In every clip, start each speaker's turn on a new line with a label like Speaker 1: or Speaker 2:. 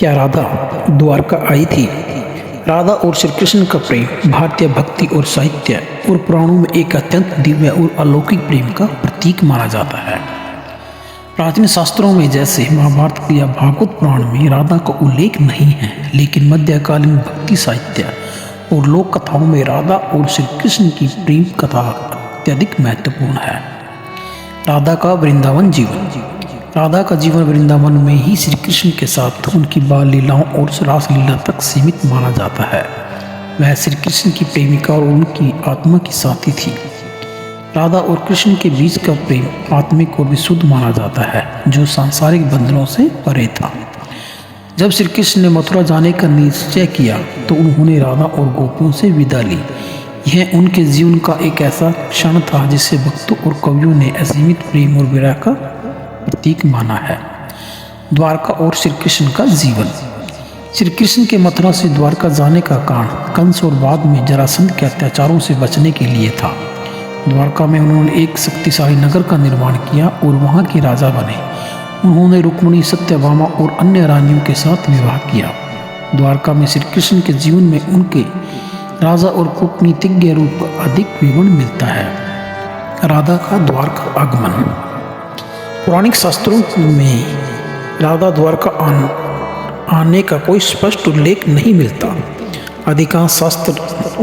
Speaker 1: क्या राधा द्वारका आई थी? राधा और श्री कृष्ण का प्रेम भारतीय भक्ति और साहित्य और पुराणों में एक अत्यंत दिव्य और अलौकिक प्रेम का प्रतीक माना जाता है। प्राचीन शास्त्रों में जैसे महाभारत या भागवत पुराण में राधा का उल्लेख नहीं है, लेकिन मध्यकालीन भक्ति साहित्य और लोक कथाओं में राधा और श्री कृष्ण की प्रेम कथा अत्यधिक महत्वपूर्ण है। राधा का वृंदावन जीवन। राधा का जीवन वृंदावन में ही श्री कृष्ण के साथ उनकी बाल लीलाओं और रास लीला तक सीमित माना जाता है। वह श्री कृष्ण की प्रेमिका और उनकी आत्मा की साथी थी। राधा और कृष्ण के बीच का प्रेम आत्मिक और विशुद्ध माना जाता है, जो सांसारिक बंधनों से परे था। जब श्री कृष्ण ने मथुरा जाने का निश्चय किया तो उन्होंने राधा और गोपियों से विदा ली। यह उनके जीवन का एक ऐसा क्षण था जिसे भक्तों और कवियों ने असीमित प्रेम और विरह का प्रतीक माना है। द्वारका और श्री कृष्ण का जीवन। श्री कृष्ण के मथुरा से द्वारका जाने का कारण कंस और बाद में जरासंध के अत्याचारों से बचने के लिए था। द्वारका में उन्होंने एक शक्तिशाली नगर का निर्माण किया और वहां के राजा बने। उन्होंने रुक्मिणी, सत्यभामा और अन्य रानियों के साथ विवाह किया। द्वारका में श्री कृष्ण के जीवन में उनके राजा और कूटनीतिज्ञ रूप का अधिक विवरण मिलता है। राधा का द्वारका आगमन। पौराणिक शास्त्रों में राधा द्वारका आने का कोई स्पष्ट उल्लेख नहीं मिलता। अधिकांश शास्त्र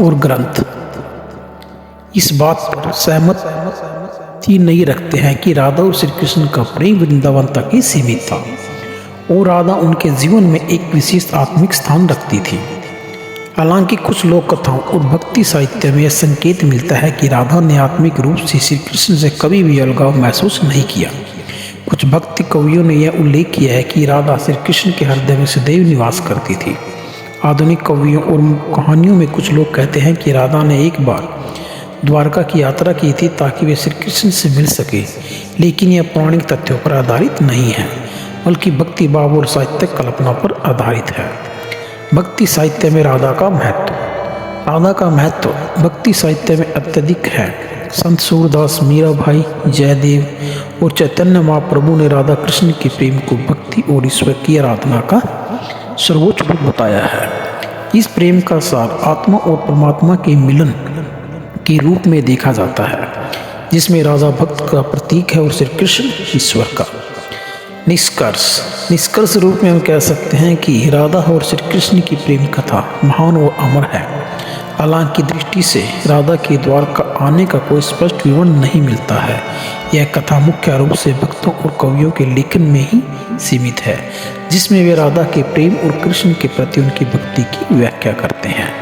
Speaker 1: और ग्रंथ इस बात पर सहमति नहीं रखते हैं कि राधा और श्री कृष्ण का प्रेम वृंदावन तक ही सीमित था और राधा उनके जीवन में एक विशेष आत्मिक स्थान रखती थी। हालांकि कुछ लोक कथाओं और भक्ति साहित्य में यह संकेत मिलता है कि राधा ने आत्मिक रूप से श्री कृष्ण से कभी भी अलगाव महसूस नहीं किया। कुछ भक्ति कवियों ने यह उल्लेख किया है कि राधा श्री कृष्ण के हृदय में सदैव निवास करती थी। आधुनिक कवियों और कहानियों में कुछ लोग कहते हैं कि राधा ने एक बार द्वारका की यात्रा की थी ताकि वे श्री कृष्ण से मिल सके, लेकिन यह पौराणिक तथ्यों पर आधारित नहीं है, बल्कि भक्ति भाव और साहित्यिक कल्पना पर आधारित है। भक्ति साहित्य में राधा का महत्व। राधा का महत्व भक्ति साहित्य में अत्यधिक है। संत सूरदास, मीराबाई, जयदेव और चैतन्य महाप्रभु ने राधा कृष्ण के प्रेम को भक्ति और ईश्वर की आराधना का सर्वोच्च रूप बताया है। इस प्रेम का सार आत्मा और परमात्मा के मिलन के रूप में देखा जाता है, जिसमें राधा भक्त का प्रतीक है और श्री कृष्ण ईश्वर का। निष्कर्ष रूप में हम कह सकते हैं कि राधा और श्री कृष्ण की प्रेम कथा महान और अमर है। हालांकि दृष्टि से राधा के द्वारका आने का कोई स्पष्ट विवरण नहीं मिलता है। यह कथा मुख्य रूप से भक्तों और कवियों के लेखन में ही सीमित है, जिसमें वे राधा के प्रेम और कृष्ण के प्रति उनकी भक्ति की व्याख्या करते हैं।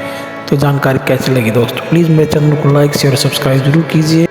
Speaker 1: तो जानकारी कैसी लगी दोस्तों, प्लीज़ मेरे चैनल को लाइक, शेयर और सब्सक्राइब जरूर कीजिए।